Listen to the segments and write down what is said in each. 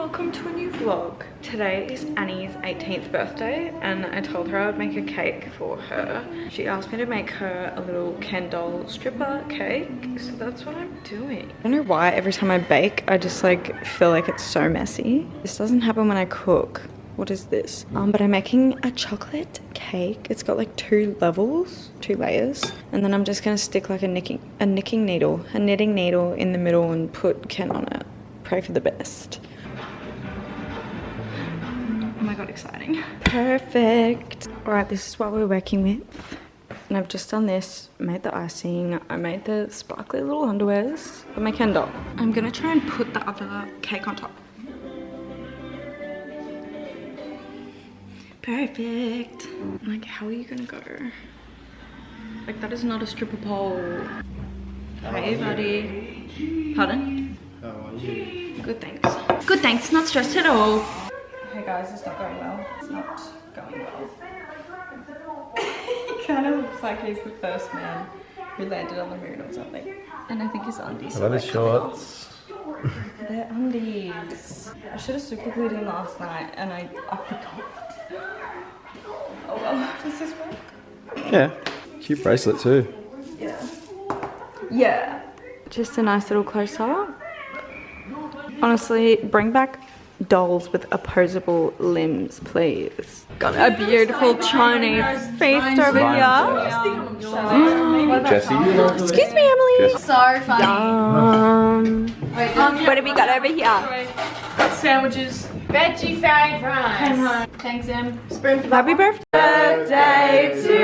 welcome to a new vlog. Today is Annie's 18th birthday and I told her I would make a cake for her. She asked me to make her a little Ken doll stripper cake, so that's what I'm doing. I don't know why every time I bake I just like feel like it's so messy. This doesn't happen when I cook. What is this? But I'm making a chocolate cake. It's got like two layers. And then I'm just gonna stick like a knitting needle in the middle and put Ken on it. Pray for the best. Oh my god, exciting. Perfect. All right, this is what we're working with. And I've just done this, made the icing. I made the sparkly little underwears for my Ken doll. I'm gonna try and put the other cake on top. Perfect. Like, how are you gonna go? Like, that is not a stripper pole. Hey, buddy. Pardon? How are you? Good, thanks. Good, thanks. Not stressed at all. Hey guys, it's not going well. It's not going well. He kind of looks like he's the first man who landed on the moon or something. And I think his undies are like shorts. They're undies. I should have super glued in last night and I forgot. Oh well, does this work? Yeah, cute bracelet too. Yeah. Yeah. Just a nice little close-up. Honestly, bring back dolls with opposable limbs, please. Got a beautiful Chinese feast over here. Jesse. Excuse me, Emily. Yes. So funny. What have we got over here? Got sandwiches. Veggie fried rice. Thanks, Em. Spoon for Happy birthday to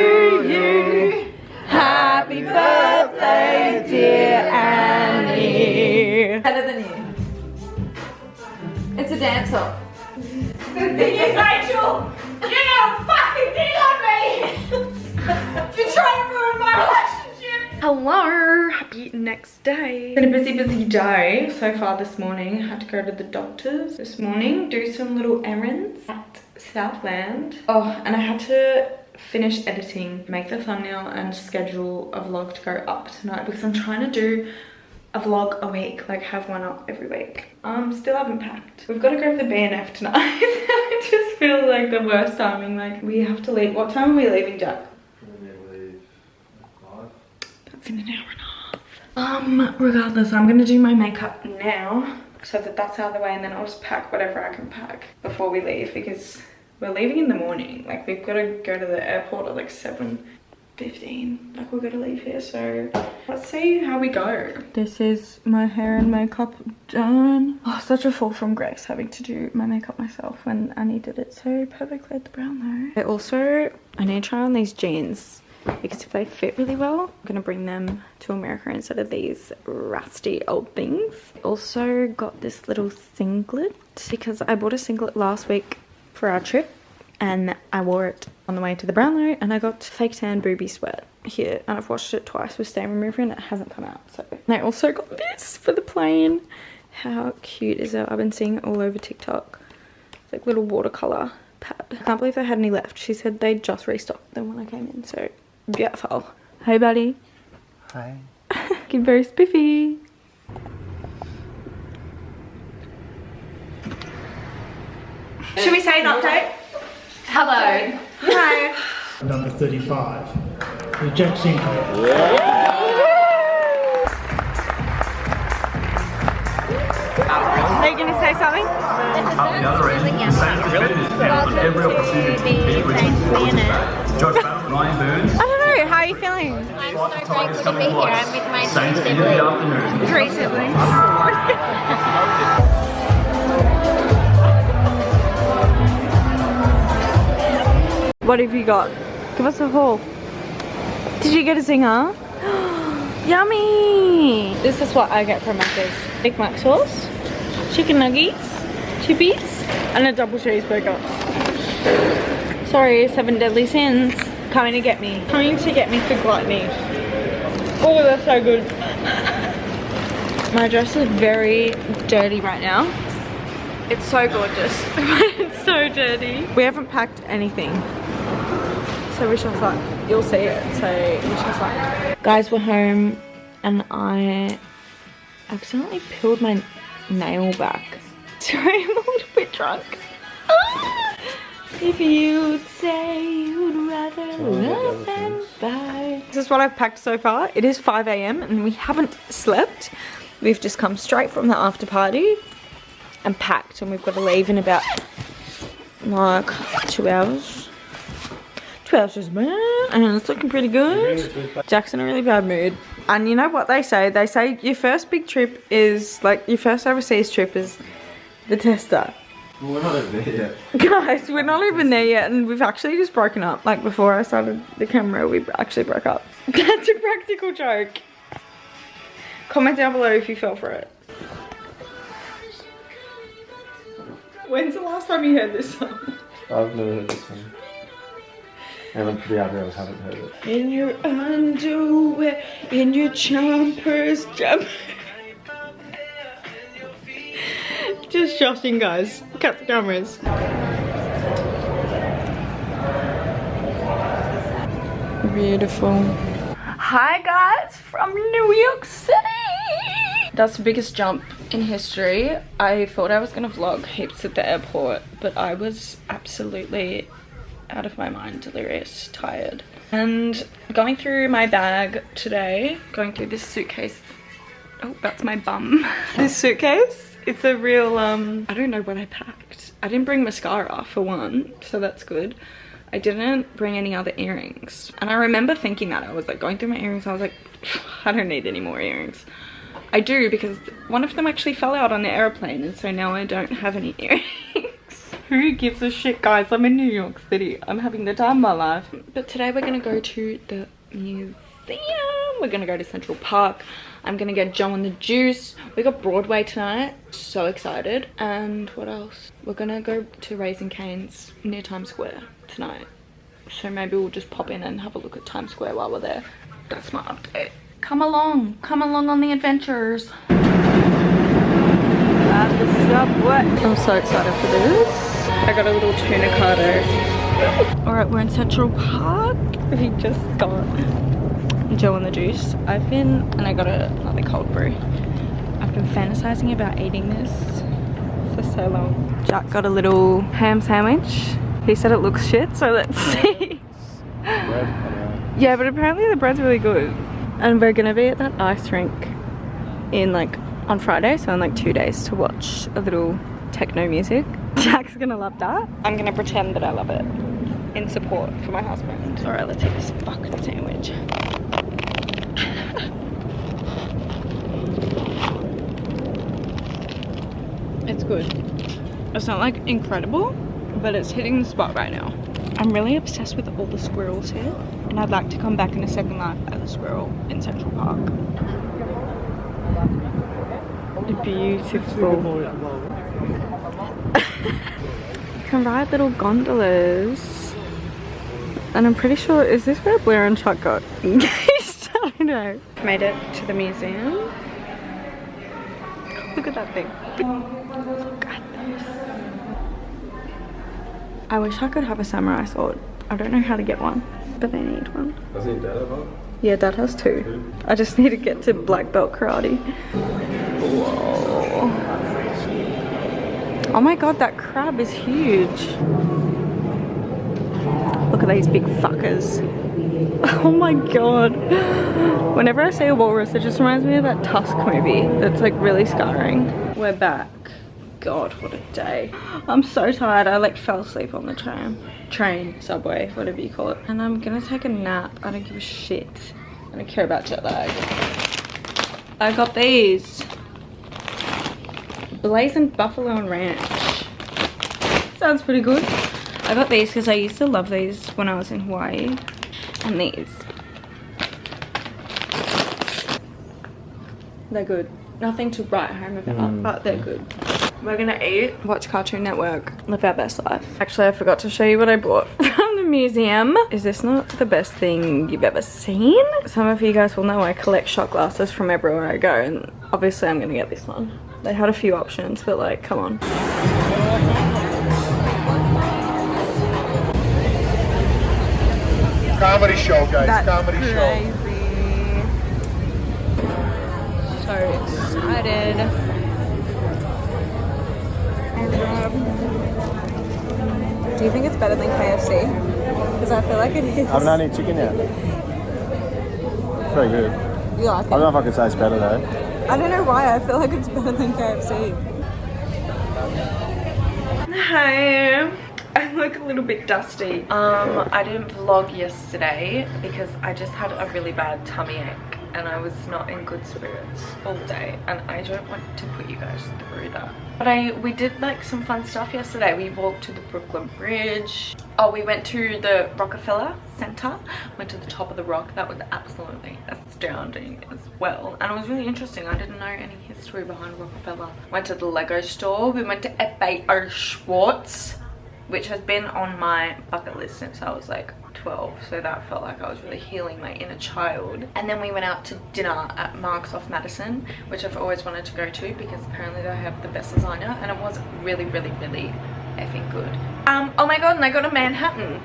you. Happy birthday, dear Annie. better than you. It's a dance off. The thing is, Rachel, you don't fucking dig on me. You're trying to ruin my relationship. Hello, happy next day. Been a busy day so far this morning. Had to go to the doctor's this morning, do some little errands at Southland. Oh, and I had to finish editing, make the thumbnail and schedule a vlog to go up tonight because I'm trying to do a vlog a week, like have one up every week. Still haven't packed. We've got to go to the BNF tonight. I just feel like the worst timing. Like, we have to leave. What time are we leaving, Jack? That's in an hour and a half. Regardless, I'm gonna do my makeup now so that that's out of the way, and then I'll just pack whatever I can pack before we leave because we're leaving in the morning. Like, we've got to go to the airport at like 7:15. Like, we've got to leave here, so let's see how we go. This is my hair and makeup done. Oh, such a fall from grace having to do my makeup myself when Annie did it so perfectly at the brown though. I need to try on these jeans because if they fit really well, I'm gonna bring them to America instead of these rusty old things. Also got this little singlet because I bought a singlet last week for our trip and I wore it on the way to the Brownlow and I got fake tan booby sweat here and I've washed it twice with stain remover and it hasn't come out. So, and I also got this for the plane. How cute is it? I've been seeing it all over TikTok. It's like little watercolor pad. I can't believe they had any left. She said they just restocked them when I came in, so beautiful. Hey buddy. Hi. Looking very spiffy. Should we say an update? Hello. Hi. Number 35, the Jackson Code. Are you going to say something? The other end, same competitors have every opportunity to compete with Josh Battle, Ryan Burns. I don't know, how are you feeling? I'm so grateful to be here. I'm with my same siblings. Three siblings. What have you got? Give us a haul. Did you get a zinger? Yummy! This is what I get from Macca's. Big Mac sauce, chicken nuggets, chippies, and a double cheeseburger. Sorry, 7 deadly sins. Coming to get me. Coming to get me for gluttony. Oh, that's so good. My dress is very dirty right now. It's so gorgeous, but it's so dirty. We haven't packed anything. So wish us luck. You'll see it, so wish us luck. Guys, we're home and I accidentally peeled my nail back Sorry, I'm a little bit drunk. If you'd say you'd rather love than fight. This is what I've packed so far. It is 5 AM and we haven't slept. We've just come straight from the after party and packed, and we've got to leave in about like 2 hours. 2 hours is bad, and it's looking pretty good. Jack's in a really bad mood. And you know what they say? They say your first big trip is, like, your first overseas trip is the tester. Well, we're not even there yet. Guys, we're not even there yet, and we've actually just broken up. Like, before I started the camera, we actually broke up. That's a practical joke. Comment down below if you fell for it. When's the last time you heard this song? I've never heard this one. And I'm pretty happy I haven't heard it. In your underwear, in your jumpers, Just joshing, guys. Cut the cameras. Beautiful. Hi guys, from New York City. That's the biggest jump in history. I thought I was gonna vlog heaps at the airport, but I was absolutely out of my mind, delirious, tired. And going through my bag today, going through this suitcase. Oh, that's my bum. This suitcase. It's a real, I don't know what I packed. I didn't bring mascara for one, so that's good. I didn't bring any other earrings. And I remember thinking that. I was like going through my earrings, I was like, I don't need any more earrings. I do, because one of them actually fell out on the airplane, and so now I don't have any earrings. Who gives a shit, guys? I'm in New York City. I'm having the time of my life. But today we're gonna go to the museum. We're gonna go to Central Park. I'm gonna get Joe and the Juice. We got Broadway tonight. So excited. And what else? We're gonna go to Raising Cane's near Times Square tonight. So maybe we'll just pop in and have a look at Times Square while we're there. That's my update. Come along on the adventures. At the subway. I'm so excited for this. I got a little tuna cardo. Alright, we're in Central Park. We just got Joe and the Juice. I got another cold brew. I've been fantasizing about eating this for so long. Jack got a little ham sandwich. He said it looks shit, so let's see. Yeah, but apparently the bread's really good. And we're gonna be at that ice rink in on Friday, so in 2 days, to watch a little techno music. Jack's gonna love that. I'm gonna pretend that I love it in support for my husband. Alright, let's eat this fucking sandwich. It's good. It's not incredible, but it's hitting the spot right now. I'm really obsessed with all the squirrels here, and I'd like to come back in a second life as a squirrel in Central Park. Beautiful. You can ride little gondolas, and I'm pretty sure, is this where Blair and Chuck got engaged? I don't know. Made it to the museum. Look at that thing. Look at this. I wish I could have a samurai sword. I don't know how to get one, but I need one. Does he dad have one? Yeah, Dad has two. I just need to get to black belt karate. Whoa. Oh my god, that crab is huge. Look at these big fuckers. Oh my god. Whenever I see a walrus, it just reminds me of that Tusk movie that's really scarring. We're back. God, what a day. I'm so tired. I fell asleep on the train, subway, whatever you call it. And I'm gonna take a nap. I don't give a shit. I don't care about jet lag. I got these. Blazing Buffalo and Ranch. Sounds pretty good. I got these because I used to love these when I was in Hawaii. And these. They're good. Nothing to write home about, but they're good. We're gonna eat, watch Cartoon Network, live our best life. Actually, I forgot to show you what I bought from the museum. Is this not the best thing you've ever seen? Some of you guys will know I collect shot glasses from everywhere I go, and obviously I'm gonna get this one. They had a few options, but come on. Comedy show, guys. That's comedy crazy. show. So excited. Do you think it's better than KFC? Because I feel like it is. I haven't had any chicken yet. Very good. You like I don't know if I could say it's better though. I don't know why. I feel like it's better than KFC. Hi. I look a little bit dusty. I didn't vlog yesterday because I just had a really bad tummy ache and I was not in good spirits all day, and I don't want to put you guys through that. But we did like some fun stuff yesterday. We walked to the Brooklyn Bridge. Oh, we went to the Rockefeller Center, went to the top of the rock. That was absolutely astounding as well, and it was really interesting. I didn't know any history behind Rockefeller. Went to the Lego store. We went to FAO Schwartz, which has been on my bucket list since I was like 12, so that felt like I was really healing my inner child. And then we went out to dinner at Mark's off Madison, which I've always wanted to go to because apparently they have the best lasagna, and it was really effing good. Oh my god, and I got a Manhattan.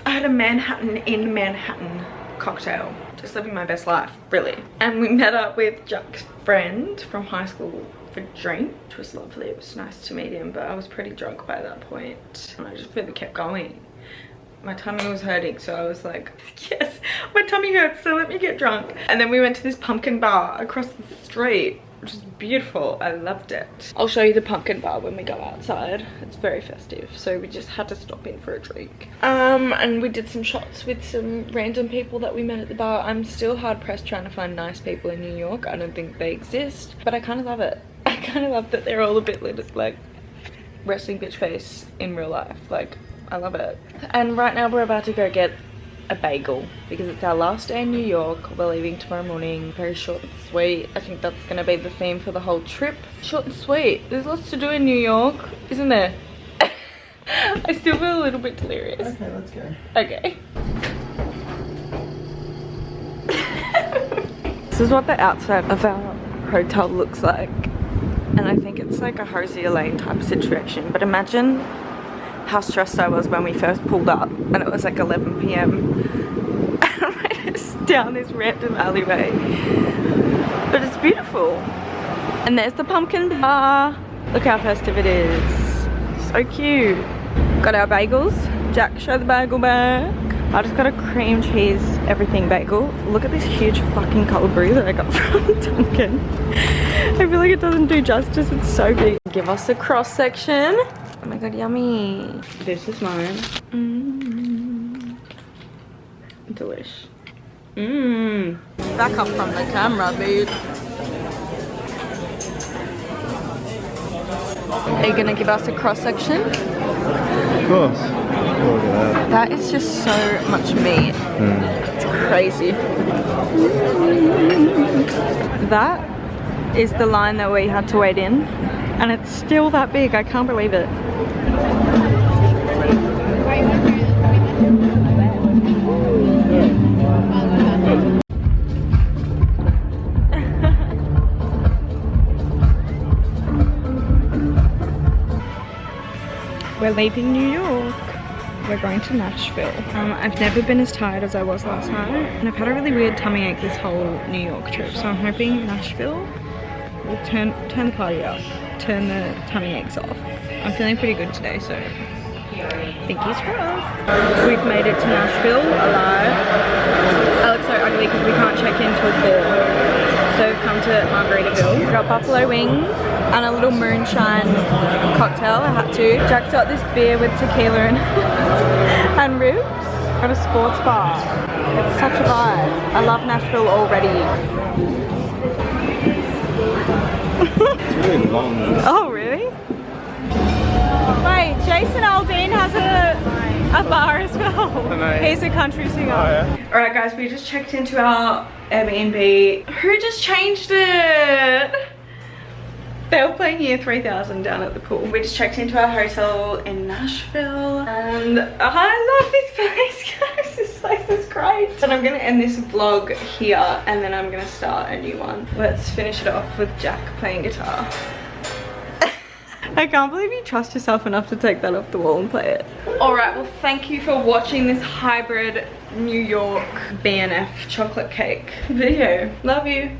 I had a Manhattan in Manhattan cocktail. Just living my best life, really. And we met up with Jack's friend from high school for a drink, which was lovely. It was nice to meet him, but I was pretty drunk by that point and I just really kept going. My tummy was hurting, so I was like, yes, my tummy hurts, so let me get drunk. And then we went to this pumpkin bar across the street, which is beautiful. I loved it. I'll show you the pumpkin bar when we go outside. It's very festive, so we just had to stop in for a drink. And we did some shots with some random people that we met at the bar. I'm still hard pressed trying to find nice people in New York. I don't think they exist, but I kind of love it. I kind of love that they're all a bit like resting bitch face in real life. Like, I love it. And right now we're about to go get a bagel because it's our last day in New York. We're leaving tomorrow morning. Very short and sweet. I think that's gonna be the theme for the whole trip. Short and sweet. There's lots to do in New York, isn't there? I still feel a little bit delirious. Okay, let's go. Okay. This is what the outside of our hotel looks like, and I think it's like a Hosier Lane type of situation. But imagine how stressed I was when we first pulled up and it was like 11 p.m. and we're just down this random alleyway, but it's beautiful. And there's the pumpkin bar. Look how festive it is. So cute. Got our bagels. Jack, show the bagel bag. I just got a cream cheese everything bagel. Look at this huge fucking cold brew that I got from Dunkin'. I feel like it doesn't do justice. It's so big. Give us a cross section. Oh my god, yummy. This is mine. Delish. Back up from the camera, dude. Are you gonna give us a cross section? Of course. Look at that. That is just so much meat. It's crazy. That is the line that we had to wait in, and it's still that big. I can't believe it. We're leaving New York. We're going to Nashville. I've never been as tired as I was last night, and I've had a really weird tummy ache this whole New York trip, so I'm hoping Nashville will turn the party up, turn the tummy aches off. I'm feeling pretty good today, so thinkies crossed. We've made it to Nashville alive. I look so ugly because we can't check in till 4. So we've come to Margaritaville. We got buffalo wings and a little moonshine cocktail. I had to. Jack's got this beer with tequila and, and ribs. Got a sports bar. It's such a vibe. I love Nashville already. It's really long. Oh, really? Wait, Jason Aldean has a bar as well. He's a country singer. Oh, yeah. Alright guys, we just checked into our Airbnb. Who just changed it? They were playing Year 3000 down at the pool. We just checked into our hotel in Nashville, and I love this place, guys. This place is great. And I'm gonna end this vlog here, and then I'm gonna start a new one. Let's finish it off with Jack playing guitar. I can't believe you trust yourself enough to take that off the wall and play it. Alright, well thank you for watching this hybrid New York BNF chocolate cake video. Love you.